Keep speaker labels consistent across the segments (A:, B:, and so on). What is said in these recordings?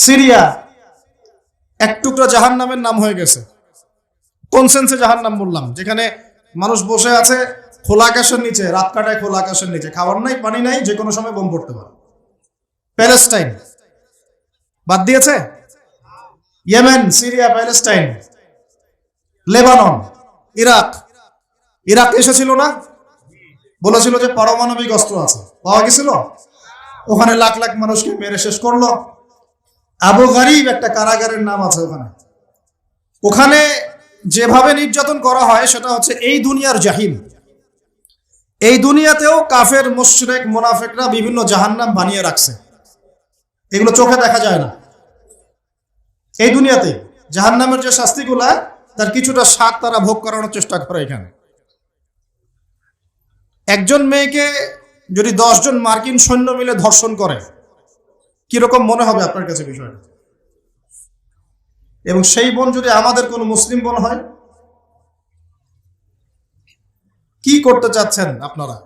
A: Syria এক টুকরা জাহান্নামের নাম হয়ে গেছে। কোন সেন্সে জাহান্নাম বললাম? যেখানে মানুষ বসে আছে খোলা আকাশের নিচে, রাত কাটায় খোলা আকাশের নিচে, খাবার নাই, পানি নাই, যে কোনো সময় বোম পড়তে পারে। প্যালেস্টাইন বাদ দিয়েছে? Yemen, Syria, Palestine, Lebanon, Iraq. Iraq এসেছিল না, বলেছিল যে পারমাণবিক অস্ত্র আছে, পাওয়া গেছিল। ওখানে লাখ লাখ মানুষকে মেরে শেষ করলো। আবু গারিব একটা কারাগারের নাম আছে ওখানে। ওখানে যেভাবে নির্যাতন করা হয় সেটা হচ্ছে এই দুনিয়ার জাহিম। এই দুনিয়াতেও কাফের, মুশরিক, মুনাফিকরা বিভিন্ন জাহান্নাম বানিয়ে রাখছে। এগুলো চোখে দেখা যায় না। এই দুনিয়াতে জাহান্নামের যে শাস্তিগুলা, তার কিছুটা স্বাদ তারা ভোগ করানোর চেষ্টা করে। এখানে একজন মেয়েকে যদি 10 জন মার্কিন সৈন্য মিলে ধর্ষণ করে, কিরকম মনে হবে আপনার কাছে বিষয়টা? এবং সেই বোন যদি আমাদের কোনো মুসলিম বোন হয়, কি করতে চাচ্ছেন আপনারা?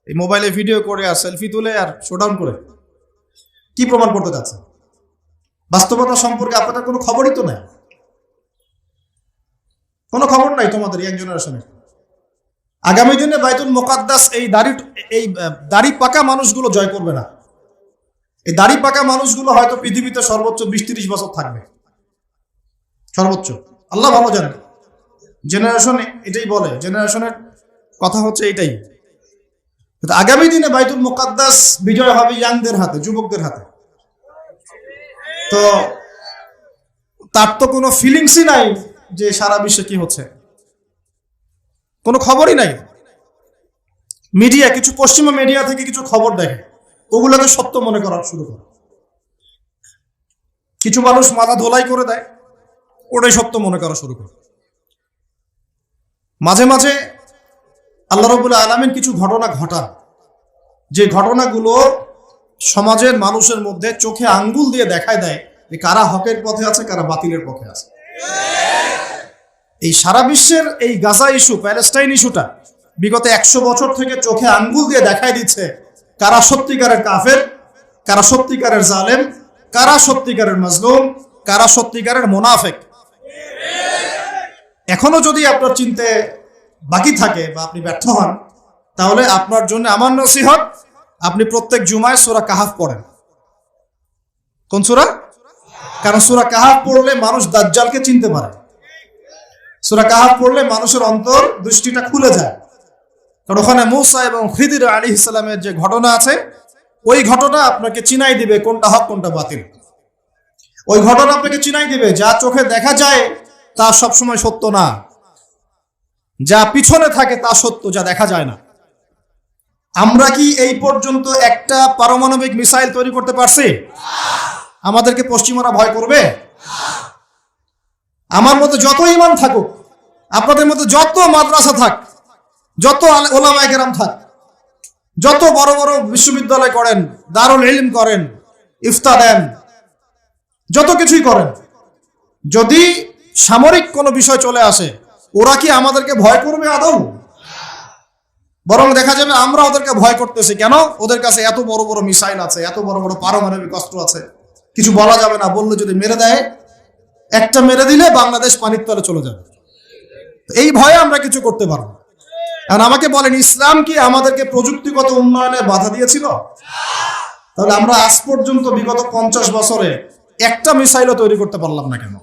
A: এই মোবাইলে ভিডিও করে আর সেলফি তুলে আর শোডাউন করে কি প্রমাণ করতে চাচ্ছেন? বাস্তবতা সম্পর্কে আপনাদের কোনো খবরই তো নাই। কোনো খবর নাই তোমাদের ইয়াং জেনারেশনে। আগামী দিনে বাইতুল মুকাদ্দাস এই দাড়ি পাকা মানুষগুলো জয় করবে না। এই দাড়ি পাকা মানুষগুলো হয়তো পৃথিবীতে সর্বোচ্চ 20-30 বছর থাকবে, সর্বোচ্চ। আল্লাহ ভালো জানে। জেনারেশন এটাই বলে, জেনারেশনের কথা হচ্ছে এটাই। আগামী দিনে বাইতুল মুকাদ্দাস বিজয় হবে ইয়াংদের হাতে, যুবকদের হাতে। তো তার তো কোনো ফিলিংসই নাই যে সারা বিশ্বে কি হচ্ছে, কোনো খবরই নাই। মিডিয়া, কিছু পশ্চিমা মিডিয়া থেকে কিছু খবর দেখে, ওগুলোকে সত্য মনে করা শুরু করে। কিছু মানুষ মাথা ধোলাই করে দেয়, ওটাই সত্য মনে করা শুরু করে। মাঝে মাঝে আল্লাহ রাব্বুল আলামিন কিছু ঘটনা ঘটান, যে ঘটনাগুলো সমাজের মানুষের মধ্যে চোখে আঙ্গুল দিয়ে দেখায় দেয় যে কারা হকের পথে আছে, কারা বাতিলের পথে আছে। এই সারা বিশ্বের এই গাজা ইস্যু, প্যালেস্টাইন ইস্যুটা বিগত 100 বছর থেকে চোখে আঙ্গুল দিয়ে দেখায় দিচ্ছে কারা সত্যিকারের কাফের, কারা সত্যিকারের জালেম, কারা সত্যিকারের মাজলুম, কারা সত্যিকারের মুনাফিক। এখনো যদি আপনার চিনতে বাকি থাকে বা আপনি ব্যর্থ হন, তাহলে আপনার জন্য আমার নসিহত, আপনি প্রত্যেক জুমায় সূরা কাহাফ পড়েন। কোন সূরা? কারণ সূরা কাহাফ পড়লে মানুষ দাজ্জালকে চিনতে পারে। সূরা কাহাফ পড়লে মানুষের অন্তর দৃষ্টিটা খুলে যায়। কারণ ওখানে মূসা এবং খিদির আলাইহিস সালামের যে ঘটনা আছে, ওই ঘটনা আপনাকে চিনাই দিবে কোনটা হক কোনটা বাতিল। ওই ঘটনা আপনাকে চিনাই দিবে যা চোখে দেখা যায় তা সবসময় সত্য না, যা পিছনে থাকে তা সত্য, যা দেখা যায় না। আমরা কি এই পর্যন্ত একটা পারমাণবিক মিসাইল তৈরি করতে পারছি? আমাদেরকে পশ্চিমারা ভয় করবে? আমার মতো যত ঈমান থাকুক, আপনাদের মতো যত মাদ্রাসা থাক, যত ওলামায়ে কেরাম থাক, যত বড় বড় বিশ্ববিদ্যালয় করেন, দারুল ইলম করেন, ইফতা দেন, যত কিছুই করেন, যদি সামরিক কোনো বিষয় চলে আসে, ওরা কি আমাদেরকে ভয় করবে আদৌ? বরং দেখা যাবে আমরা ওদেরকে ভয় করতেছি। কেন? ওদের কাছে এত বড় বড় মিসাইল আছে, এত বড় বড় পারমাণবিক অস্ত্র আছে, কিছু বলা যাবে না। বললে যদি মেরে দেয়, একটা মেরে দিলে বাংলাদেশ পানির তলে চলে যাবে। এই ভয়ে আমরা কিছু করতে পারবো। আর আমাকে বলেন, ইসলাম কি আমাদেরকে প্রযুক্তিগত উন্নয়নে বাধা দিয়েছিল? তাহলে আমরা আজ পর্যন্ত বিগত 50 বছরে একটা মিসাইলও তৈরি করতে পারলাম না কেন?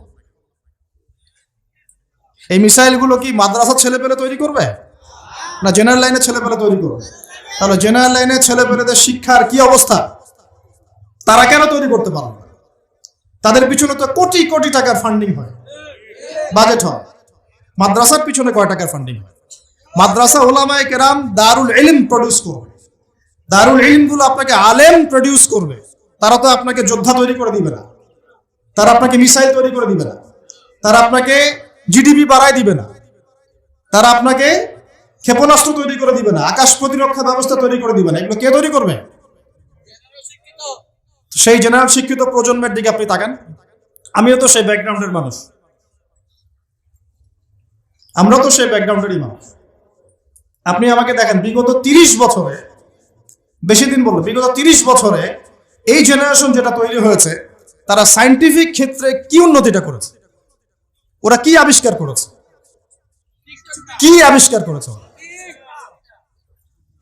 A: এই মিসাইলগুলো কি মাদ্রাসার ছেলেপেলে তৈরি করবে, না জেনারেল লাইনের ছেলেপেলে তৈরি করবে? তাহলে জেনারেল লাইনের ছেলেপেলেদের শিক্ষার কি অবস্থা? তারা কেন তৈরি করতে পারবে না? তাদের পিছনে তো কোটি কোটি টাকার ফান্ডিং হয়, বাজেট হয়। মাদ্রাসার পিছনে কয় টাকার ফান্ডিং হয়? মাদ্রাসা ওলামায়ে কেরাম দারুল ইলম প্রডিউস করবে। দারুল ইলমগুলো আপনাকে আলেম প্রডিউস করবে। তারা তো আপনাকে যোদ্ধা তৈরি করে দিবে না, তারা আপনাকে মিসাইল তৈরি করে দিবে না, তারা আপনাকে জিডিপি বাড়ায় দিবে না, তারা আপনাকে ক্ষেপণাস্ত্র তৈরি করে দিবে না, আকাশ প্রতিরক্ষা ব্যবস্থা তৈরি করে দিবে না। এগুলো কে তৈরি করবে? সেই জেনারেল শিক্ষিত প্রজন্মের দিকে আপনি তাকান। আমিও তো সেই ব্যাকগ্রাউন্ডের মানুষ, আমরা তো সেই ব্যাকগ্রাউন্ডেরই মানুষ। আপনি আমাকে দেখেন, বিগত 30 বছরে, বেশি দিন বলবো, বিগত 30 বছরে এই জেনারেশন যেটা তৈরি হয়েছে, তারা সায়েন্টিফিক ক্ষেত্রে কি উন্নতিটা করেছে, ওরা কি আবিষ্কার করেছে, কি আবিষ্কার করেছে ওরা?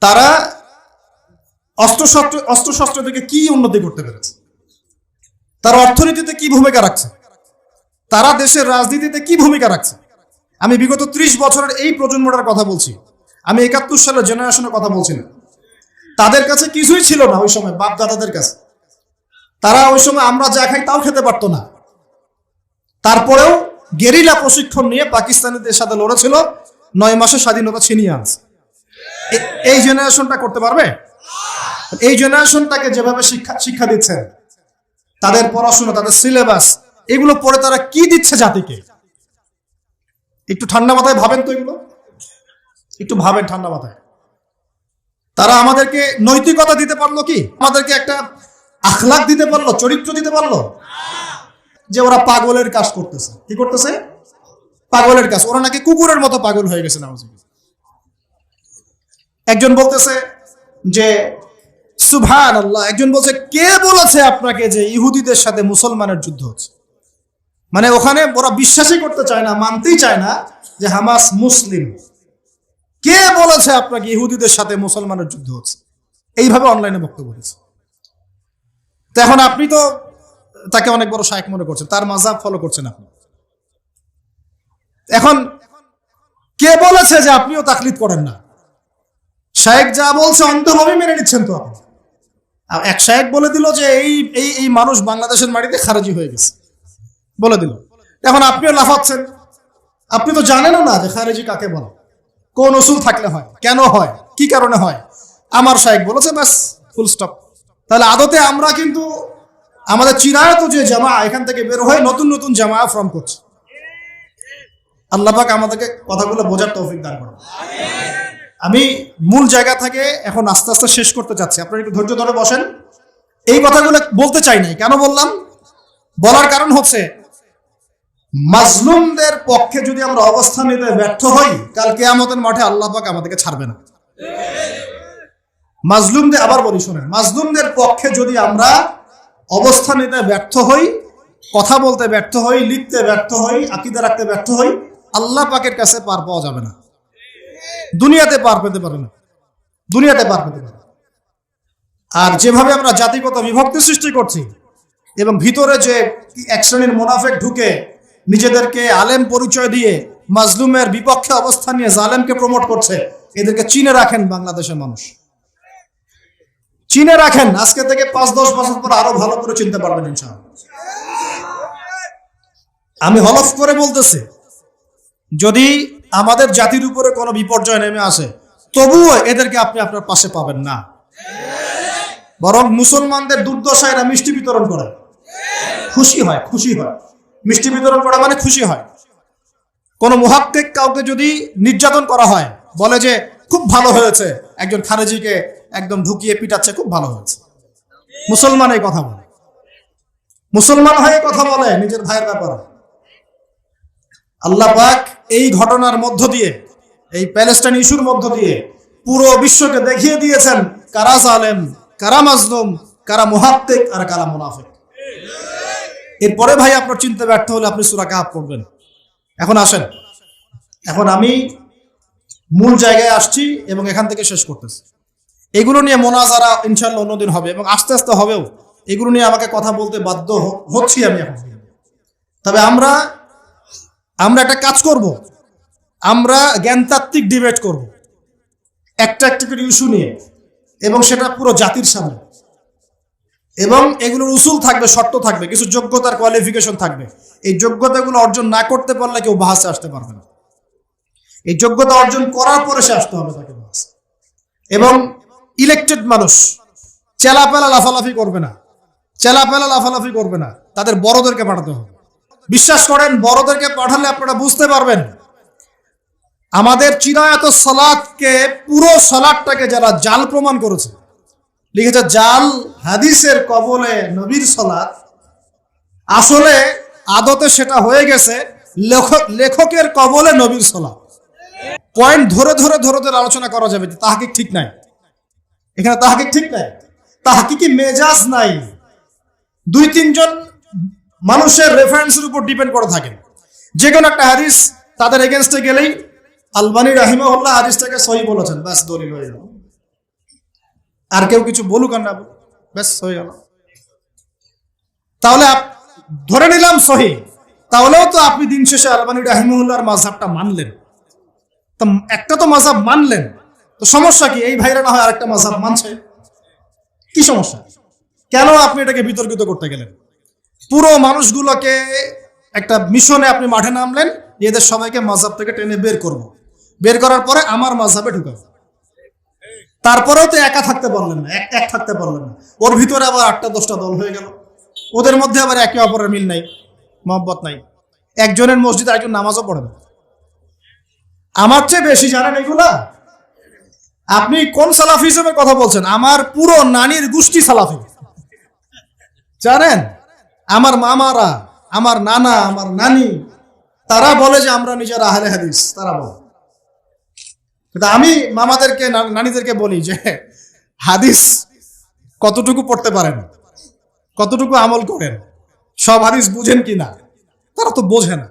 A: তারা অস্ত্রশস্ত্র থেকে কি উন্নতি করতে পেরেছে, তারা অর্থনীতিতে কি ভূমিকা রাখছে, তারা দেশের রাজনীতিতে কি ভূমিকা রাখছে। আমি বিগত 30 বছরের এই প্রজন্মটার কথা বলছি, আমি 71 সালের জেনারেশনের কথা বলছি না। তাদের কাছে কিছুই ছিল না ওই সময়, বাপ দাদাদের কাছে। তারা ওই সময় আমরা যা খাই তাও খেতে পারতো না, তারপরেও গেরিলা প্রশিক্ষণ নিয়ে পাকিস্তানিদের সাথে লড়েছিল, 9 মাসে স্বাধীনতা ছিনিয়ে আনছে। এই জেনারেশনটা করতে পারবে? এই জেনারেশনটাকে যেভাবে শিক্ষা দিচ্ছেন, তাদের পড়াশোনা, তাদের সিলেবাস, এগুলো পড়ে তারা কি দিচ্ছে জাতিকে? একটু ঠান্ডা মাথায় ভাবেন তো, এগুলো একটু ভাবেন ঠান্ডা মাথায়। তারা আমাদেরকে নৈতিকতা দিতে পারলো কি? আমাদেরকে একটা আখলাক দিতে পারলো, চরিত্র দিতে পারলো? যে ওরা পাগলের কাজ করতেছে। কি করতেছে? পাগলের কাজ। ওরা নাকি কুকুরের মতো পাগল হয়ে গেছে। নাউজুবিল্লাহ। একজন বলতেছে যে সুবহানাল্লাহ, একজন বলছে কে বলেছে আপনাকে যে ইহুদিদের সাথে মুসলমানের যুদ্ধ হচ্ছে? মানে ওখানে ওরা বিশ্বাসই করতে চায় না, মানতেই চায় না যে হামাস মুসলিম। কে বলেছে আপনাকে ইহুদিদের সাথে মুসলমানের যুদ্ধ হচ্ছে? এইভাবে অনলাইনে বক্তব্য দিচ্ছে। তো এখন আপনি তো তাকে অনেক বড় শায়েখ মনে করছেন, তার মাযহাব ফলো করছেন আপনি। এখন কে বলেছে যে আপনিও তাকলিদ করেন না? শায়েখ যা বলছে অন্তভাবে মেনে নিচ্ছেন তো আপনি। এক শায়েখ বলে দিল যে এই মানুষ বাংলাদেশের মাটিতে খারেজি হয়ে গেছে, বলে দিল। এখন আপনিও লাফাচ্ছেন। আপনি তো জানেনও না যে খারেজি কাকে বলে, কোন উসুল থাকলে হয়, কেন হয়, কি কারণে হয়। আমার শায়েখ বলেছে, ব্যাস, ফুল স্টপ। তাহলে আদতে আমরা কিন্তু আমাদের চিরায়ত যে জামা, এখান থেকে বের হয়ে নতুন নতুন জামা ফর্ম করছে। আল্লাহ পাক আমাদেরকে কথাগুলো বোঝার তৌফিক দান করুন। আমি মূল জায়গা থেকে এখন আস্তে আস্তে শেষ করতে চাচ্ছি, আপনারা একটু ধৈর্য ধরে বসেন। এই কথাগুলো বলতে চাই নাই, কেন বললাম? বলার কারণ হচ্ছে মাজলুমদের পক্ষে যদি আমরা অবস্থান নিতে ব্যর্থ হই, কাল কিয়ামতের মাঠে আল্লাহ পাক আমাদেরকে ছাড়বে না। মাজলুমদের, আবার বলি শোনেন, মাজলুমদের পক্ষে যদি আমরা অবস্থান নিতে ব্যর্থ হই, কথা বলতে ব্যর্থ হই, লিখতে ব্যর্থ হই, আকীদা রাখতে ব্যর্থ হই, আল্লাহ পাকের কাছে পার পাওয়া যাবে না। দুনিয়াতে পার পেতে পারে না, দুনিয়াতে পার পেতে পারে। আর যেভাবে আমরা জাতিগত বিভক্তি সৃষ্টি করছি এবং ভিতরে যে এক শ্রেণীর মুনাফিক ঢুকে নিজেদেরকে আলেম পরিচয় দিয়ে মাজলুমের বিপক্ষে অবস্থান নিয়ে জালেমকে প্রমোট করছে, এদেরকে চিনে রাখেন বাংলাদেশের মানুষ, চিনে রাখেন। আজকে থেকে 5-10 বছর পর আরো ভালো করে চিনতে পারবেন ইনশাআল্লাহ। আমি হলফ করে বলতেছি, যদি আমাদের জাতির উপরে কোনো বিপর্যয় নেমে আসে, তবুও এদেরকে আপনি আপনার পাশে পাবেন না। বরং মুসলমানদের দুর্দশায় এরা মিষ্টি বিতরণ করে, খুশি হয়, খুশি হয়। মিষ্টি বিতরণ করা মানে খুশি হয়। কোন মুহাক্কিক কাউকে যদি নির্যাতন করা হয়, বলে যে খুব ভালো হয়েছে, একজন খারেজিকে একদম ঢুকিয়ে পিটাচ্ছে, খুব ভালো হয়েছে। মুসলমান এই কথা বলে, মুসলমান হয়ে কথা বলে নিজের ভাইয়ের ব্যাপারে। আল্লাহ পাক এই ঘটনার মধ্য দিয়ে, এই প্যালেস্টাইন ইস্যুর মধ্য দিয়ে পুরো বিশ্বকে দেখিয়ে দিয়েছেন কারা জালেম, কারা মাজলুম, কারা মুহাক্কিক আর কারা মুনাফিক। এরপরে ভাই আপনার চিনতে ব্যর্থ হলে আপনি সূরা কাহফ পড়বেন। এখন আসেন, এখন আমি মূল জায়গায় আসছি এবং এখান থেকে শেষ করতেছি। এগুলো নিয়ে মোনাজারা ইনশাআল্লাহ অন্যদিন হবে এবং আস্তে আস্তে হবেও। এগুলো নিয়ে আমাকে কথা বলতে বাধ্য হচ্ছি আমি এখন। তবে আমরা একটা কাজ করব, আমরা জ্ঞানতাত্ত্বিক ডিবেট করব একটা একটা করে ইস্যু নিয়ে, এবং সেটা পুরো জাতির সামনে। এবং এগুলোর উসুল থাকবে, শর্ত থাকবে, কিছু যোগ্যতার কোয়ালিফিকেশন থাকবে। এই যোগ্যতাগুলো অর্জন না করতে পারলে কেউ বাহাসে আসতে পারবে না। এই যোগ্যতা অর্জন করার পরে সে আসতে হবে তাকে বাহাসে। এবং ইলেক্টেড মানুষ চেলাপেলা লাফালাফি করবে না, চেলাপেলা লাফালাফি করবে না, তাদের বড়দেরকে পাঠাতে হবে। বিশ্বাস করেন, বড়দেরকে পাঠালে আপনারা বুঝতে পারবেন আমাদের চিরায়ত সালাতকে, পুরো সালাতটাকে যারা জাল প্রমাণ করেছে, লিখেছে জাল হাদিসের কবলে নবীর সালাত, আসলে আদতে সেটা হয়ে গেছে লেখকের কবলে নবীর সালাত। পয়েন্ট ধরে ধরে ধরে ধরে আলোচনা করা যাবে, তাহকিক ঠিক নাই, এখানে তাহকিক ঠিক নাই, তাহকিকি মেজাজ নাই। 2-3 জন মানুষের রেফারেন্সের উপর ডিপেন্ড করে থাকেন। যে কোনো একটা হাদিস তাদের এগেনস্টে গেলেই আলবানী রাহিমাহুল্লাহ হাদিসটাকে সহি বলেছেন, ব্যাস দলিল হয়ে গেল। আর কেউ কিছু বলুক আর না বলুক, ব্যাস হয়ে গেল। তাহলে ধরে নিলাম সহি, তাহলেও তো আপনি দিন শেষে আলবানী রাহিমাহুল্লাহর মাযহাবটা মানলেন। তো একটা তো মাযহাব মানলেন, তো সমস্যা কি? এই ভাইরা না হয় আরেকটা মাযহাব মানছে, কি সমস্যা? কেন আপনি এটাকে বিতর্কিত করতে গেলেন? পুরো মানুষগুলোকে একটা মিশনে আপনি মাঠে নামলেন, এদের সবাইকে মাযহাব থেকে টেনে বের করব, বের করার পরে আমার মাযহাবে ঢুকাবো। তারপরেও তো একা থাকতে পারলেন না, এক থাকতে পারলেন না। ওর ভিতরে আবার 8টা-10টা দল হয়ে গেল, ওদের মধ্যে আবার একে অপরের মিল নাই, মহব্বত নাই। একজনের মসজিদে একজন নামাজও পড়ে না। আমার চেয়ে বেশি জানেন এগুলা। আপনি কোন সালাফিজমের কথা বলছেন? আমার পুরো নানির গোষ্ঠী সালাফি, জানেন? আমার মামারা, আমার নানা, আমার নানি, তারা বলে যে আমরা নিজের আহলে হাদিস, তারা বলে। কিন্তু আমি মামাদেরকে, নানিদেরকে বলি যে হাদিস কতটুকু পড়তে পারেন, কতটুকু আমল করেন, সব হাদিস বুঝেন কি না? তারা তো বোঝে না,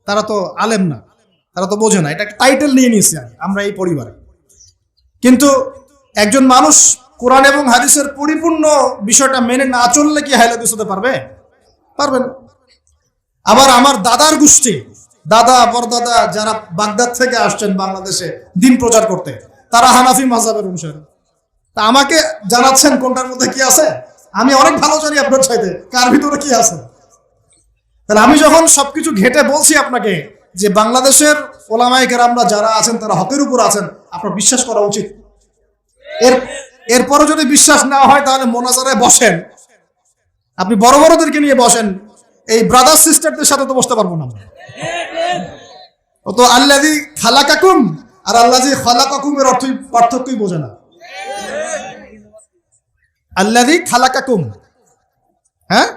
A: তারা তো আলেম না, তারা তো বোঝে না। এটা টাইটেল নিয়ে নিয়েছি আমরা এই পরিবারে। কিন্তু একজন মানুষ কোরআন এবং হাদিসের পরিপূর্ণ বিষয়টা মেনে না চললে কি আহলে হাদিস হতে পারবে? পারবে না। আবার আমার দাদার গোষ্ঠী, দাদা পরদাদা যারা বাগদাদ থেকে আসছেন বাংলাদেশে দিন প্রচার করতে, তারা হানাফি মাযহাবের অনুসারী। তা আমাকে জানাচ্ছেন কোনটার মধ্যে কি আছে? আমি অনেক ভালো জানি আপনার চাইতে কার ভিতরে কি আছে। তাহলে আমি যখন সবকিছু ঘেটে বলছি আপনাকে যে বাংলাদেশের ওলামায়ে কেরামরা যারা আছেন তারা হকের উপর আছেন, আপনার বিশ্বাস করা উচিত। এরপরও যদি বিশ্বাস না হয় তাহলে মোনাজারায় বসেন, আপনি বড় বড়দেরকে নিয়ে বসেন, এই ব্রাদার সিস্টারদের সাথে তো বসতে পারবো না। ও তো আল্লাযী খালাকাকুম আর আল্লাযী খালাকাকুমের পার্থক্যই বোঝে না। আল্লাযী খালাকাকুম, হ্যাঁ,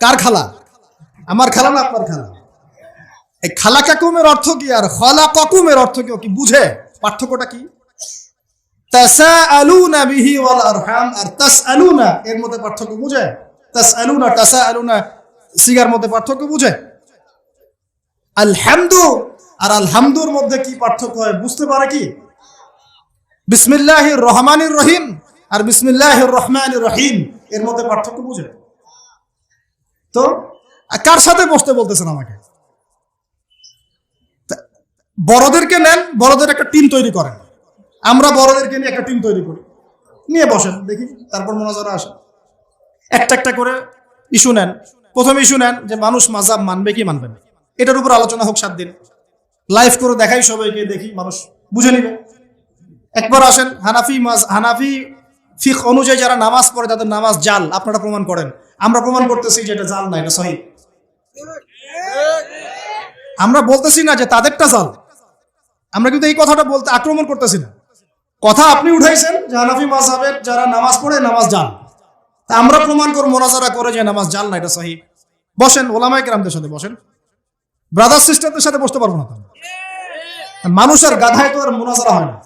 A: কার খালা? আমার খালা না আপনার খালা? এই খালাকাকুমের অর্থ কি আর খালাকাকুমের অর্থ কি বুঝে? পার্থক্যটা কি? তাসাআলুনা বিহি ওয়াল আরহাম আর তাসআলুনা এর মধ্যে পার্থক্য বুঝে? তাসআলুনা তাসাআলুনা সিগার মধ্যে পার্থক্য বুঝে? আলহামদু আর আলহামদুর মধ্যে কি পার্থক্য হয় বুঝতে পারে কি? বিসমিল্লাহির রহমানির রহিম আর বিসমিল্লাহির রহমানির রহিম এর মধ্যে পার্থক্য বুঝে? তো কার সাথে বসতে বলতেছেন আমাকে? বড়দেরকে নেন, বড়দের একটা টিম তৈরি করেন, আমরা বড়দেরকে নিয়ে একটা টিম তৈরি করি, নিয়ে বসেন দেখি, তারপর মোনাজারা আসে। একটা একটা করে ইস্যু নেন। প্রথম ইস্যু নেন যে মানুষ মাযহাব মানবে কি মানবে না, এটার উপর আলোচনা হোক 7 দিন, লাইভ করে দেখাই সবাইকে, দেখি মানুষ বুঝে নিবে। একবার আসেন হানাফি ফিকহ অনুযায়ী যারা নামাজ পড়ে তাদের নামাজ জাল, আপনারা প্রমাণ করেন। আমরা প্রমাণ করতেছি যে এটা জাল না, এটা সহিহ। আমরা বলতেছি না যে তাদেরটা জাল, আমরা কিন্তু এই কথাটা বলতে আক্রমণ করতেছি না। কথা আপনি উঠাইছেন যে হানাফি মাযহাবের যারা নামাজ পড়ে নামাজ জাল, তা আমরা প্রমাণ করব মোনাজারা করে যে নামাজ জাল না, এটা সহিহ। বসেন, ওলামায়ে কেরামদের সাথে বসেন, ব্রাদার সিস্টারদের সাথে বসতে পারবো না। মানুষের গাধায় তো আর মোনাজারা হয় না,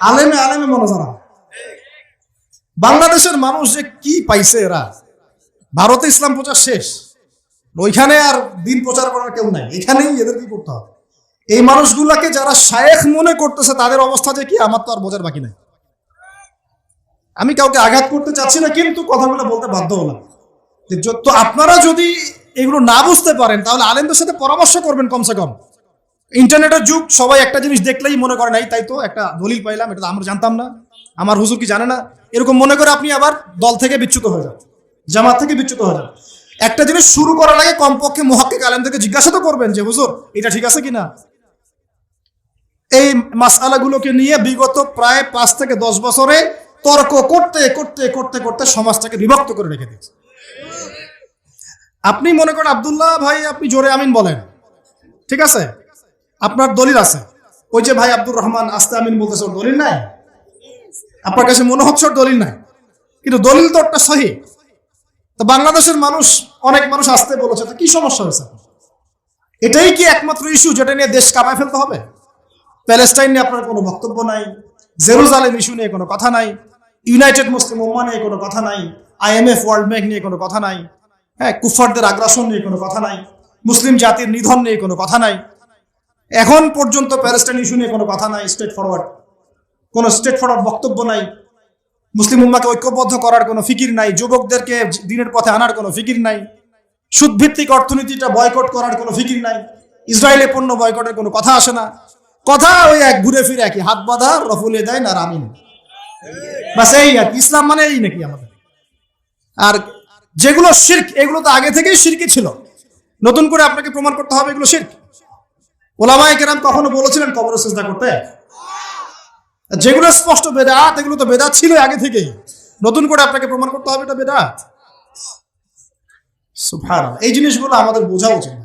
A: আলেমে আলেমে মোনাজারা। বাংলাদেশের মানুষ যে কি পাইছে, এরা ভারতে ইসলাম প্রচার শেষ, ওইখানে আর দিন প্রচার করার কেউ নাই, এখানেই এদের কি করতে হবে। এই মানুষগুলাকে যারা শায়েখ মনে করতেছে তাদের অবস্থা যে কি আমার তো আর বোঝার বাকি নাই। আমি কাউকে আঘাত করতে চাচ্ছি না, কিন্তু কথাগুলো বলতে বাধ্য হলাম। তো আপনারা যদি এগুলো না বুঝতে পারেন তাহলে আলেমদের সাথে পরামর্শ করবেন কমসে কম। ইন্টারনেটের যুগ, সবাই একটা জিনিস দেখলেই মনে করে নাই তাই তো একটা দলিল পাইলাম, এটা তো আমরা জানতাম না, আমার হুজুর কি জানে না, এরকম মনে করে আপনি আবার দল থেকে বিচ্যুত হয়ে যান, জামাত থেকে বিচ্যুত হয়ে যান। একটা জিনিস শুরু করার আগে কমপক্ষে মুহাক্কিক আলেমদেরকে জিজ্ঞাসা তো করবেন যে হুজুর এটা ঠিক আছে কিনা। এই মাসআলাগুলোকে নিয়ে বিগত প্রায় 5 থেকে 10 বছরে তর্ক করতে করতে করতে করতে সমাজটাকে বিভক্ত করে রেখে দিয়েছে। আপনি মনে করেন আব্দুল্লাহ ভাই আপনি জোরে আমিন বলেন, ঠিক আছে, আপনার দলিল আছে। ওই যে ভাই আব্দুর রহমান আস্তে আমিন বলতেছে, ওর দলিল নাই? আপনার কাছে মনে হচ্ছে ওর দলিল নাই, কিন্তু দলিল তো একটা সহিহ। তো বাংলাদেশের মানুষ, অনেক মানুষ আসতে বলেছে, তো কি সমস্যা হয়েছে? এটাই কি একমাত্র ইস্যু যেটা নিয়ে দেশ কাঁপায় ফেলতে হবে? প্যালেস্টাইন নিয়ে আপনার কোনো বক্তব্য নাই, জেরুজালেম ইস্যু নিয়ে কোনো কথা নাই, ইউনাইটেড মুসলিম উম্মাহ নিয়ে কোনো কথা নাই, IMF ওয়ার্ল্ড ব্যাংক নিয়ে কোনো কথা নাই, হ্যাঁ, কুফফারদের আগ্রাসন নিয়ে কোনো কথা নাই, মুসলিম জাতির নিধন নিয়ে কোনো কথা নাই, এখন পর্যন্ত প্যালেস্টাইন ইস্যু নিয়ে কোনো কথা নাই, কোনো স্ট্রেট ফরওয়ার্ড বক্তব্য নাই, মুসলিম উম্মাহকে ঐক্যবদ্ধ করার কোনো ফিকির নাই, যুবকদেরকে দিনের পথে আনার কোনো ফিকির নাই, সুদভিত্তিক অর্থনীতিটা বয়কট করার কোনো ফিকির নাই, ইসরায়েলে পণ্য বয়কটের কোনো কথা আসে না, কথা ওই এক ঘুরে ফিরে একই, হাত বাঁধা, রফুলে দেয় না রামিন, বাস এই আর কি। ইসলাম মানে এই নাকি আমাদের? আর যেগুলো শিরক, এগুলো তো আগে থেকেই শিরকি ছিল, নতুন করে আপনাকে প্রমাণ করতে হবে এগুলো শিরক? ওলামায়ে কেরাম কখনো বলেছিলেন কবরে সিজদা করতে? যেগুলো স্পষ্ট বেদাত, এগুলো তো বেদাত ছিল আগে থেকেই, নতুন করে আপনাকে প্রমাণ করতে হবে এটা বেদাত? সুবহানাল্লাহ। এই জিনিসগুলো আমাদের বোঝা উচিত।